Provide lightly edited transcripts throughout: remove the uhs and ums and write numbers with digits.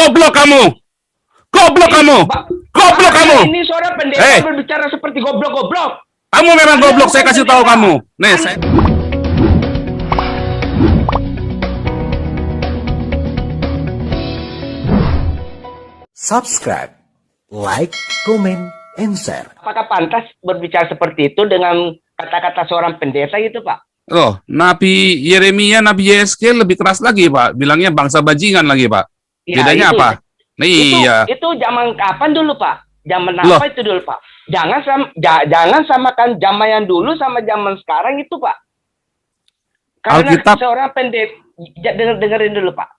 Goblok kamu. Goblok kamu. Goblok kamu. Ini seorang pendeta berbicara seperti goblok-goblok. Kamu memang goblok, saya kasih tahu kamu. Nih, saya... Subscribe, like, comment, and share. Apakah pantas berbicara seperti itu dengan kata-kata seorang pendeta gitu, Pak? Loh, Nabi Yeremia, Nabi Yeskel lebih keras lagi, Pak. Bilangnya bangsa bajingan lagi, Pak. Ya, bedanya itu, apa? Nih, iya. Itu zaman kapan dulu, Pak? Zaman apa itu dulu, Pak? Jangan samakan zaman yang dulu sama zaman sekarang itu, Pak. Karena Alkitab... seorang pendeta, dengerin dulu, Pak.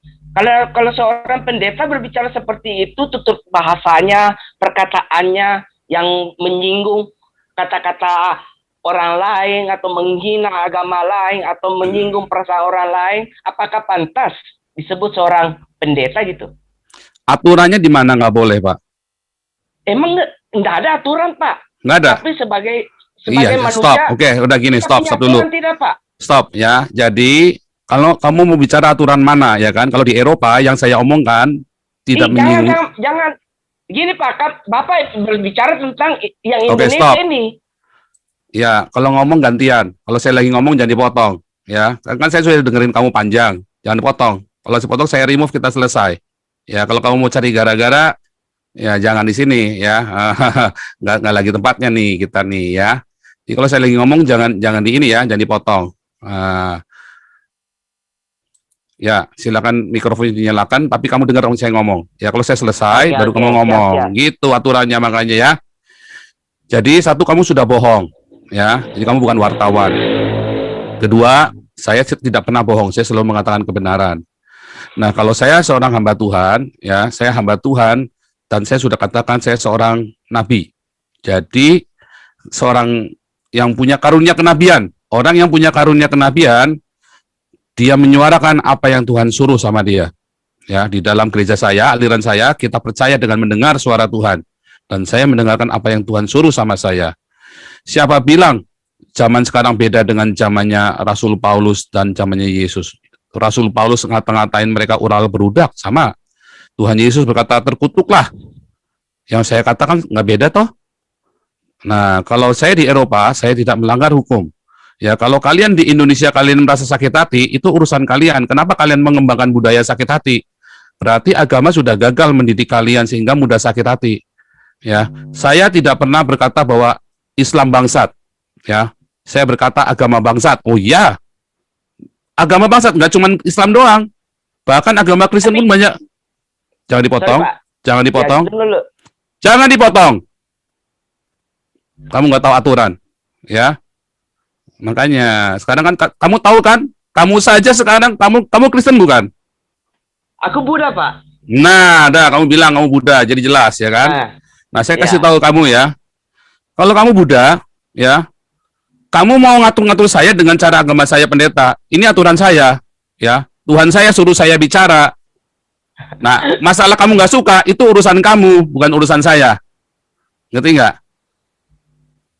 Kalau seorang pendeta berbicara seperti itu, tutur bahasanya, perkataannya yang menyinggung kata-kata orang lain atau menghina agama lain atau menyinggung perasaan orang lain, apakah pantas disebut seorang pendeta gitu? Aturannya di mana nggak boleh, Pak? Emang nggak ada aturan, Pak. Nggak ada. Tapi sebagai manusia. Stop. Oke, udah gini, stop dulu. Tidak, Pak. Stop ya. Jadi kalau kamu mau bicara aturan mana, ya kan? Kalau di Eropa yang saya omongkan tidak menyinggung. Jangan. Gini, Pak, Bapak berbicara tentang yang Indonesia ini. Ya, kalau ngomong gantian. Kalau saya lagi ngomong jangan dipotong, ya. Kan saya sudah dengerin kamu panjang, jangan dipotong. Kalau dipotong saya remove, kita selesai. Ya, kalau kamu mau cari gara-gara, ya jangan di sini, ya. nggak lagi tempatnya nih kita nih, ya. Jadi kalau saya lagi ngomong jangan di ini ya, jangan dipotong. Ya, silakan mikrofon dinyalakan, tapi kamu dengar saya ngomong. Ya, kalau saya selesai, baru kamu ngomong. Gitu aturannya makanya ya. Jadi satu, kamu sudah bohong, ya. Jadi kamu bukan wartawan. Kedua, saya tidak pernah bohong. Saya selalu mengatakan kebenaran. Nah, kalau saya seorang hamba Tuhan, ya, saya hamba Tuhan, dan saya sudah katakan saya seorang nabi. Jadi seorang yang punya karunia kenabian, orang yang punya karunia kenabian, dia menyuarakan apa yang Tuhan suruh sama dia. Ya, di dalam gereja saya, aliran saya, kita percaya dengan mendengar suara Tuhan. Dan saya mendengarkan apa yang Tuhan suruh sama saya. Siapa bilang zaman sekarang beda dengan zamannya Rasul Paulus dan zamannya Yesus? Rasul Paulus ngata-ngatain mereka ural berudak, sama. Tuhan Yesus berkata terkutuklah. Yang saya katakan nggak beda toh. Nah, kalau saya di Eropa, saya tidak melanggar hukum. Ya, kalau kalian di Indonesia kalian merasa sakit hati, itu urusan kalian. Kenapa kalian mengembangkan budaya sakit hati? Berarti agama sudah gagal mendidik kalian sehingga mudah sakit hati. Ya, saya tidak pernah berkata bahwa Islam bangsat. Ya, saya berkata agama bangsat. Oh iya, agama bangsat nggak cuma Islam doang. Bahkan agama Kristen pun banyak. Jangan dipotong. Jangan dipotong. Jangan dipotong. Kamu nggak tahu aturan, ya. Makanya sekarang kan kamu tahu kan, kamu saja sekarang kamu Kristen bukan? Aku Buddha, Pak. Nah, kamu bilang kamu Buddha, jadi jelas ya kan? Nah, saya kasih tahu kamu ya. Kalau kamu Buddha, ya, kamu mau ngatur-ngatur saya dengan cara agama saya pendeta. Ini aturan saya, ya. Tuhan saya suruh saya bicara. Nah, masalah kamu nggak suka itu urusan kamu, bukan urusan saya. Ngerti nggak?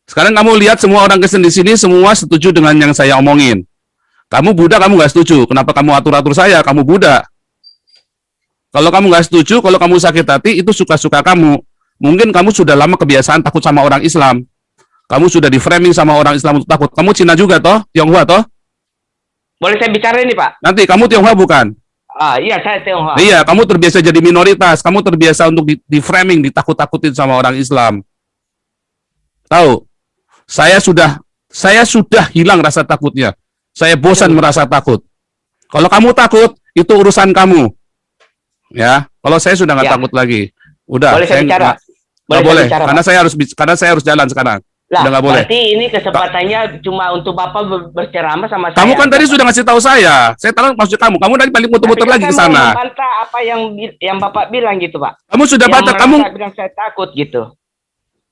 Sekarang kamu lihat semua orang Kristen di sini semua setuju dengan yang saya omongin. Kamu Buddha, kamu nggak setuju. Kenapa kamu atur-atur saya? Kamu Buddha. Kalau kamu nggak setuju, kalau kamu sakit hati, itu suka-suka kamu. Mungkin kamu sudah lama kebiasaan takut sama orang Islam. Kamu sudah di framing sama orang Islam untuk takut. Kamu Cina juga toh? Tionghoa toh? Boleh saya bicara ini, Pak? Nanti kamu Tionghoa bukan? Iya, saya Tionghoa. Iya, kamu terbiasa jadi minoritas. Kamu terbiasa untuk di framing, ditakut-takutin sama orang Islam. Tahu? Saya sudah hilang rasa takutnya. Saya bosan merasa takut. Kalau kamu takut, itu urusan kamu. Ya, kalau saya sudah nggak takut lagi. Udah, boleh saya bicara? Nggak boleh, karena saya harus jalan sekarang. Lah, udah nggak boleh. Berarti ini kesempatannya cuma untuk Bapak berceramah sama saya. Kamu kan tadi sudah ngasih tahu saya. Saya tahu maksud kamu. Kamu tadi balik muter-muter lagi ke sana. Membantah apa yang Bapak bilang gitu, Pak. Kamu sudah bantah, kamu bilang saya takut gitu.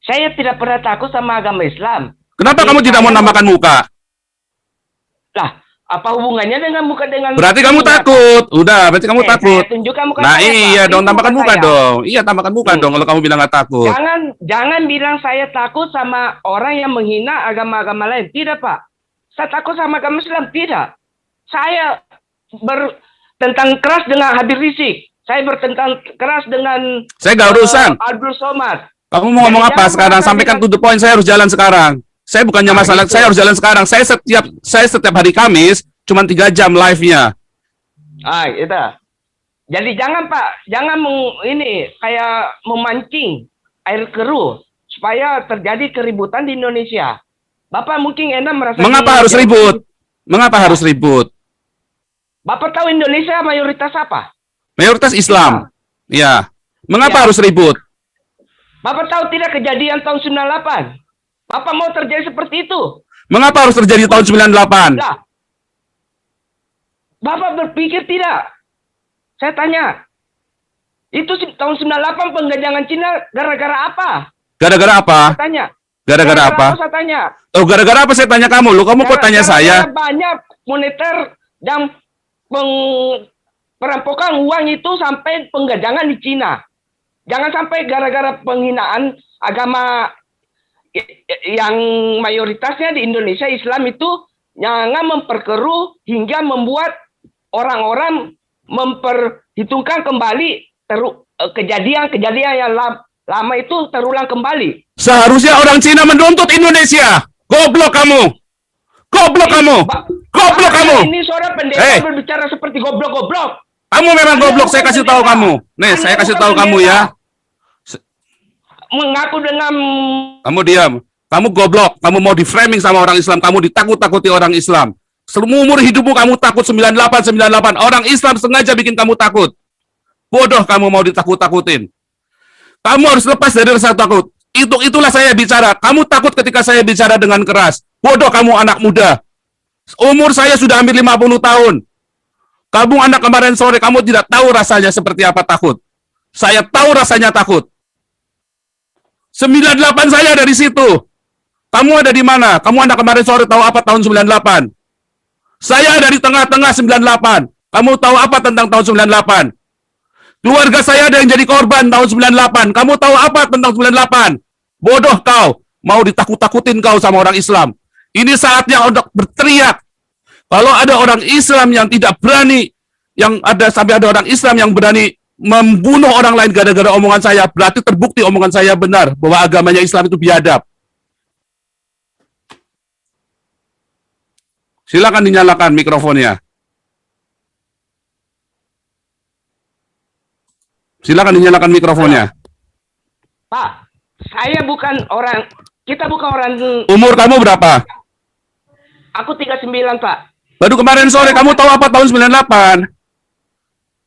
Saya tidak pernah takut sama agama Islam. Kenapa kamu tidak mau namakan muka? Lah, apa hubungannya dengan muka dengan... Berarti kamu takut. Udah, berarti kamu takut. Saya tunjukkan muka nah saya, iya Pak. dong, tambahkan muka dong. Iya, tambahkan muka dong kalau kamu bilang nggak takut. Jangan bilang saya takut sama orang yang menghina agama-agama lain. Tidak, Pak. Saya takut sama agama Islam. Tidak. Saya tentang keras dengan Habib Rizik. Saya bertentang keras dengan Saya nggak urusan. Abdul Somad. Kamu mau ngomong Jadi apa jangan sekarang? merasa Sampaikan dengan- to the point. Saya harus jalan sekarang. Saya bukannya masalah. gitu. Saya harus jalan sekarang. Saya setiap hari Kamis cuma 3 jam live-nya. Itu. Jadi jangan Pak, jangan ini kayak memancing air keruh supaya terjadi keributan di Indonesia. Bapak mungkin enak merasa. Mengapa harus ribut? Mengapa harus ribut? Bapak tahu Indonesia mayoritas apa? Mayoritas Islam. Ya. Mengapa Ya. harus ribut? Bapak tahu tidak kejadian tahun 98? Bapak mau terjadi seperti itu? Mengapa harus terjadi tahun 98? Lah. Bapak berpikir tidak? Saya tanya. Itu tahun 98 pengajangan Cina gara-gara apa? Gara-gara apa? Saya tanya. Gara-gara apa? Saya tanya. Oh, gara-gara apa saya tanya kamu? Lu kamu kok tanya saya? Gara-gara banyak moneter dan perampokan uang itu sampai penggajangan di Cina. Jangan sampai gara-gara penghinaan agama yang mayoritasnya di Indonesia Islam itu jangan memperkeruh hingga membuat orang-orang memperhitungkan kembali kejadian-kejadian yang lama itu terulang kembali. Seharusnya orang Cina menuntut Indonesia. Goblok kamu. Goblok kamu. Goblok kamu. Ini seorang pendeta berbicara seperti goblok-goblok. Kamu memang goblok, saya kasih tahu kamu. Nih, saya kasih tahu kamu ya. Mengaku dengan Kamu diam. Kamu goblok. Kamu mau di-framing sama orang Islam. Kamu ditakut-takuti orang Islam. Seumur hidupmu kamu takut 98. Orang Islam sengaja bikin kamu takut. Bodoh kamu mau ditakut-takutin. Kamu harus lepas dari rasa takut. Itulah saya bicara. Kamu takut ketika saya bicara dengan keras. Bodoh kamu anak muda. Umur saya sudah hampir 50 tahun. Kamu anak kemarin sore, kamu tidak tahu rasanya seperti apa takut. Saya tahu rasanya takut. 98 saya dari situ. Kamu ada di mana? Kamu anak kemarin sore tahu apa tahun 98? Saya ada di tengah-tengah 98. Kamu tahu apa tentang tahun 98? Keluarga saya ada yang jadi korban tahun 98. Kamu tahu apa tentang 98? Bodoh kau. Mau ditakut-takutin kau sama orang Islam. Ini saatnya untuk berteriak. Kalau ada orang Islam yang tidak berani, yang ada sampai ada orang Islam yang berani membunuh orang lain gara-gara omongan saya, berarti terbukti omongan saya benar bahwa agamanya Islam itu biadab. Silakan dinyalakan mikrofonnya. Silakan dinyalakan mikrofonnya. Pak, saya bukan orang, kita bukan orang. Umur kamu berapa? Aku 39, Pak. Baru kemarin sore kamu tahu apa tahun 98?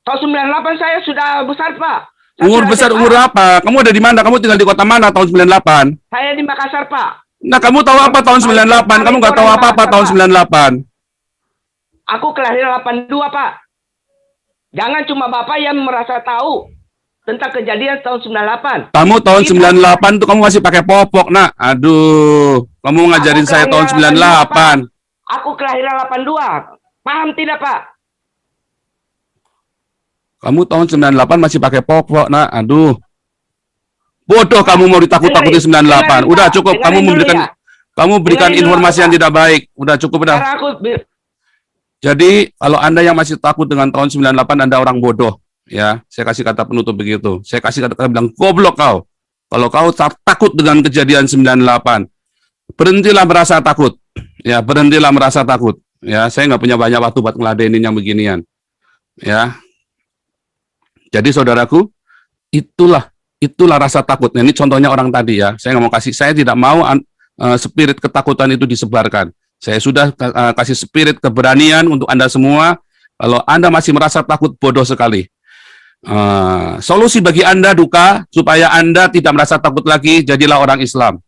Tahun 98 saya sudah besar, Pak. Saya Umur sudah besar SMA. umur apa? Kamu ada di mana? Kamu tinggal di kota mana tahun 98? Saya di Makassar, Pak. Nah, kamu tahu apa tahun 98? Kamu nggak tahu apa-apa tahun 98. Aku kelahiran 82, Pak. Jangan cuma Bapak yang merasa tahu tentang kejadian tahun 98. Kamu tahun 98 tuh kamu masih pakai popok, nak. Aduh, kamu ngajarin Aku saya tahun kelahiran 98. Aku kelahiran 82. Paham tidak, Pak? Kamu tahun 98 masih pakai popok, nak. Aduh. Bodoh kamu mau ditakut-takuti 98. Dengerin, Udah Pak. cukup, kamu Dengerin dulu memberikan ya. kamu berikan Dengerin dulu, informasi Pak. yang tidak baik. Udah cukup udah. Karena aku Jadi, kalau Anda yang masih takut dengan tahun 98, Anda orang bodoh. Ya, saya kasih kata penutup begitu. Saya kasih kata bilang, goblok kau. Kalau kau takut dengan kejadian 98, berhentilah merasa takut. Ya, berhentilah merasa takut. Ya, saya nggak punya banyak waktu buat ngeladenin yang beginian. Ya. Jadi, saudaraku, itulah rasa takut. Nah, ini contohnya orang tadi ya. Saya nggak mau kasih, saya tidak mau spirit ketakutan itu disebarkan. Saya sudah kasih spirit keberanian untuk Anda semua. Kalau Anda masih merasa takut, bodoh sekali. Solusi bagi Anda duka, supaya Anda tidak merasa takut lagi, jadilah orang Islam.